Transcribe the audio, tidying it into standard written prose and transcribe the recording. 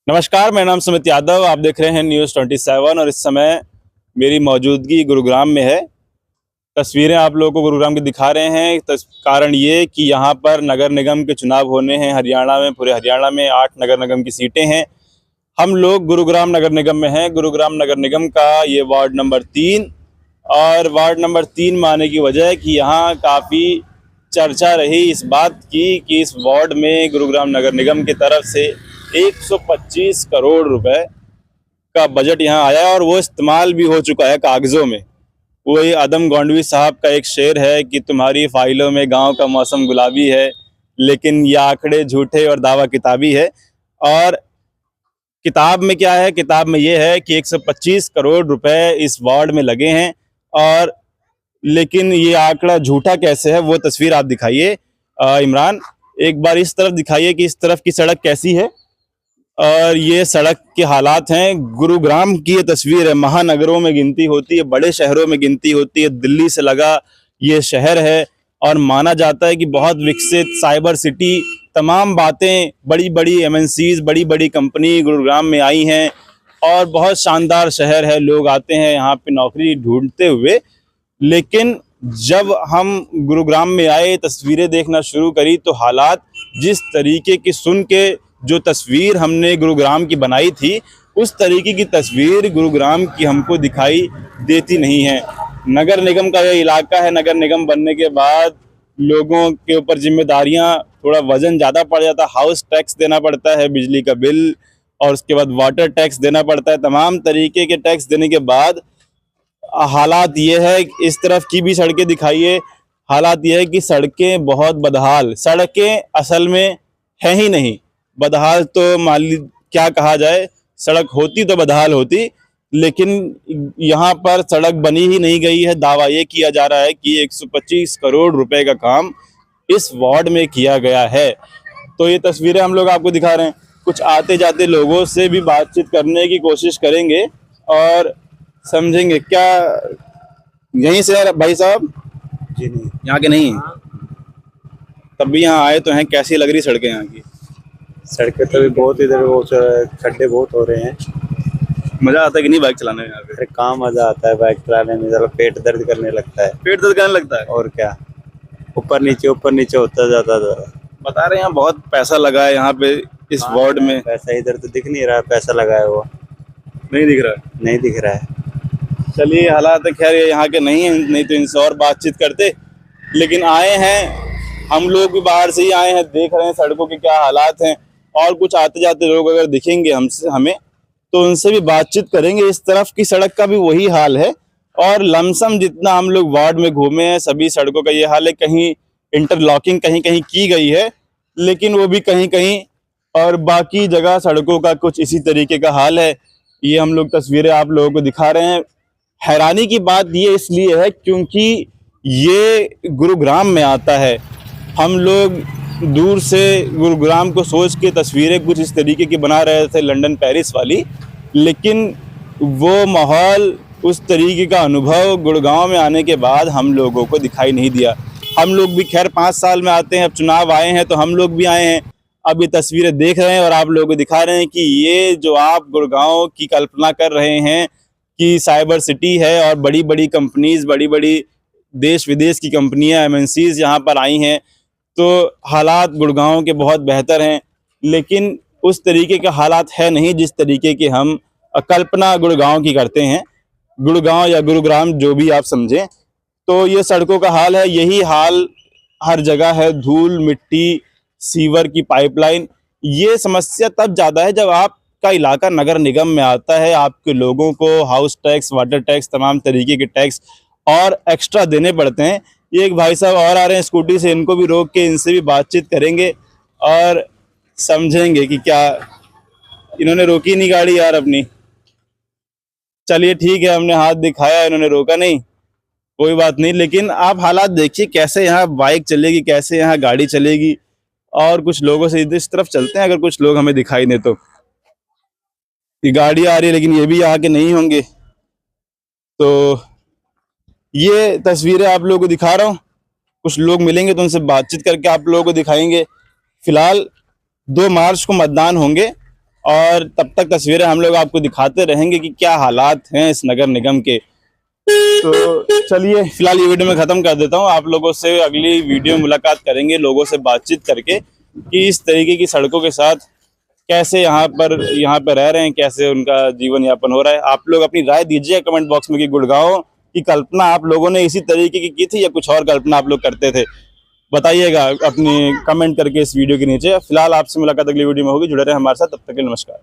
नमस्कार, मेरा नाम सुमित यादव। आप देख रहे हैं न्यूज़ 27 और इस समय मेरी मौजूदगी गुरुग्राम में है। तस्वीरें आप लोगों को गुरुग्राम की दिखा रहे हैं। कारण ये कि यहाँ पर नगर निगम के चुनाव होने हैं। हरियाणा में, पूरे हरियाणा में 8 नगर निगम की सीटें हैं। हम लोग गुरुग्राम नगर निगम में हैं। गुरुग्राम नगर निगम का ये वार्ड नंबर 3 और वार्ड नंबर 3 में आने की वजह है कि यहाँ काफ़ी चर्चा रही इस बात की कि इस वार्ड में गुरुग्राम नगर निगम की तरफ से 125 करोड़ रुपए का बजट यहाँ आया और वो इस्तेमाल भी हो चुका है कागज़ों में। वही आदम गोंडवी साहब का एक शेर है कि तुम्हारी फाइलों में गांव का मौसम गुलाबी है, लेकिन ये आंकड़े झूठे और दावा किताबी है। और किताब में क्या है? किताब में ये है कि 125 करोड़ रुपए इस वार्ड में लगे हैं, और लेकिन ये आंकड़ा झूठा कैसे है वो तस्वीर आप दिखाइए। इमरान, एक बार इस तरफ दिखाइए कि इस तरफ की सड़क कैसी है और ये सड़क के हालात हैं। गुरुग्राम की ये तस्वीर है। महानगरों में गिनती होती है, बड़े शहरों में गिनती होती है। दिल्ली से लगा ये शहर है और माना जाता है कि बहुत विकसित साइबर सिटी, तमाम बातें, बड़ी बड़ी एमएनसीज, बड़ी बड़ी कंपनी गुरुग्राम में आई हैं और बहुत शानदार शहर है। लोग आते हैं यहाँ पे नौकरी ढूंढते हुए। लेकिन जब हम गुरुग्राम में आए, तस्वीरें देखना शुरू करी, तो हालात जिस तरीके की सुन के जो तस्वीर हमने गुरुग्राम की बनाई थी, उस तरीके की तस्वीर गुरुग्राम की हमको दिखाई देती नहीं है। नगर निगम का यह इलाका है। नगर निगम बनने के बाद लोगों के ऊपर जिम्मेदारियां, थोड़ा वजन ज़्यादा पड़ जाता है। हाउस टैक्स देना पड़ता है, बिजली का बिल, और उसके बाद वाटर टैक्स देना पड़ता है। तमाम तरीके के टैक्स देने के बाद हालात ये है, इस तरफ की भी सड़कें दिखाइए। हालात ये है कि सड़कें बहुत बदहाल, सड़कें असल में है ही नहीं। बदहाल तो मान ली क्या कहा जाए, सड़क होती तो बदहाल होती, लेकिन यहाँ पर सड़क बनी ही नहीं गई है। दावा ये किया जा रहा है कि 125 करोड़ रुपए का काम इस वार्ड में किया गया है। तो ये तस्वीरें हम लोग आपको दिखा रहे हैं। कुछ आते जाते लोगों से भी बातचीत करने की कोशिश करेंगे और समझेंगे। क्या यहीं से है भाई साहब? जी नहीं, यहाँ के नहीं, तब भी यहाँ आए तो हैं। कैसी लग रही सड़कें यहाँ की? सड़कें तो भी बहुत, इधर वो खड्डे बहुत हो रहे हैं। मजा आता है कि नहीं बाइक चलाने में? यहाँ पे अरे कहाँ मजा आता है बाइक चलाने में, जरा पेट दर्द करने लगता है। पेट दर्द करने लगता है। और क्या, ऊपर नीचे होता जाता था। बता रहे हैं यहाँ बहुत पैसा लगा है यहाँ पे इस वार्ड में। पैसा इधर तो दिख नहीं रहा, पैसा लगा है वो नहीं दिख रहा है। नहीं दिख रहा है। चलिए, हालात है खैर ये यहाँ के नहीं है, नहीं तो इनसे और बातचीत करते। लेकिन आए हैं, हम लोग भी बाहर से ही आए हैं, देख रहे हैं सड़कों के क्या हालात हैं। और कुछ आते जाते लोग अगर दिखेंगे हमें तो उनसे भी बातचीत करेंगे। इस तरफ की सड़क का भी वही हाल है और लमसम जितना हम लोग वार्ड में घूमे हैं, सभी सड़कों का ये हाल है। कहीं इंटरलॉकिंग कहीं कहीं की गई है, लेकिन वो भी कहीं कहीं, और बाकी जगह सड़कों का कुछ इसी तरीके का हाल है। ये हम लोग तस्वीरें आप लोगों को दिखा रहे हैं। हैरानी की बात ये इसलिए है क्योंकि ये गुरुग्राम में आता है। हम लोग दूर से गुरुग्राम को सोच के तस्वीरें कुछ इस तरीके की बना रहे थे, लंदन पेरिस वाली, लेकिन वो माहौल, उस तरीके का अनुभव गुड़गांव में आने के बाद हम लोगों को दिखाई नहीं दिया। हम लोग भी खैर 5 साल में आते हैं, अब चुनाव आए हैं तो हम लोग भी आए हैं। अब ये तस्वीरें देख रहे हैं और आप लोगों को दिखा रहे हैं कि ये जो आप गुड़गांव की कल्पना कर रहे हैं कि साइबर सिटी है और बड़ी बड़ी कंपनीज, बड़ी बड़ी देश विदेश की कंपनियां, एमएनसीज यहाँ पर आई हैं, तो हालात गुड़गांव के बहुत बेहतर हैं। लेकिन उस तरीके के हालात है नहीं जिस तरीके के हम कल्पना गुड़गांव की करते हैं। गुड़गांव या गुरुग्राम जो भी आप समझें, तो ये सड़कों का हाल है। यही हाल हर जगह है। धूल, मिट्टी, सीवर की पाइपलाइन। ये समस्या तब ज़्यादा है जब आपका इलाका नगर निगम में आता है। आपके लोगों को हाउस टैक्स, वाटर टैक्स, तमाम तरीके के टैक्स और एक्स्ट्रा देने पड़ते हैं। ये एक भाई साहब और आ रहे हैं स्कूटी से, इनको भी रोक के इनसे भी बातचीत करेंगे और समझेंगे कि क्या। इन्होंने रोकी नहीं गाड़ी यार अपनी। चलिए ठीक है, हमने हाथ दिखाया, इन्होंने रोका नहीं, कोई बात नहीं। लेकिन आप हालात देखिए कैसे यहाँ बाइक चलेगी, कैसे यहाँ गाड़ी चलेगी। और कुछ लोगों से इस तरफ चलते हैं, अगर कुछ लोग हमें दिखाई दे तो। ये गाड़ी आ रही है लेकिन ये भी यहाँ के नहीं होंगे। तो ये तस्वीरें आप लोगों को दिखा रहा हूँ। कुछ लोग मिलेंगे तो उनसे बातचीत करके आप लोगों को दिखाएंगे। फिलहाल 2 मार्च को मतदान होंगे और तब तक तस्वीरें हम लोग आपको दिखाते रहेंगे कि क्या हालात हैं इस नगर निगम के। तो चलिए फिलहाल ये वीडियो में ख़त्म कर देता हूँ। आप लोगों से अगली वीडियो में मुलाकात करेंगे, लोगों से बातचीत करके कि इस तरीके की सड़कों के साथ कैसे यहाँ पर रह रहे हैं, कैसे उनका जीवन यापन हो रहा है। आप लोग अपनी राय दीजिए कमेंट बॉक्स में कि गुड़गांव की कल्पना आप लोगों ने इसी तरीके की थी या कुछ और कल्पना आप लोग करते थे, बताइएगा अपनी कमेंट करके इस वीडियो के नीचे। फिलहाल आपसे मुलाकात अगली वीडियो में होगी। जुड़े रहे हमारे साथ, तब तक के लिए नमस्कार।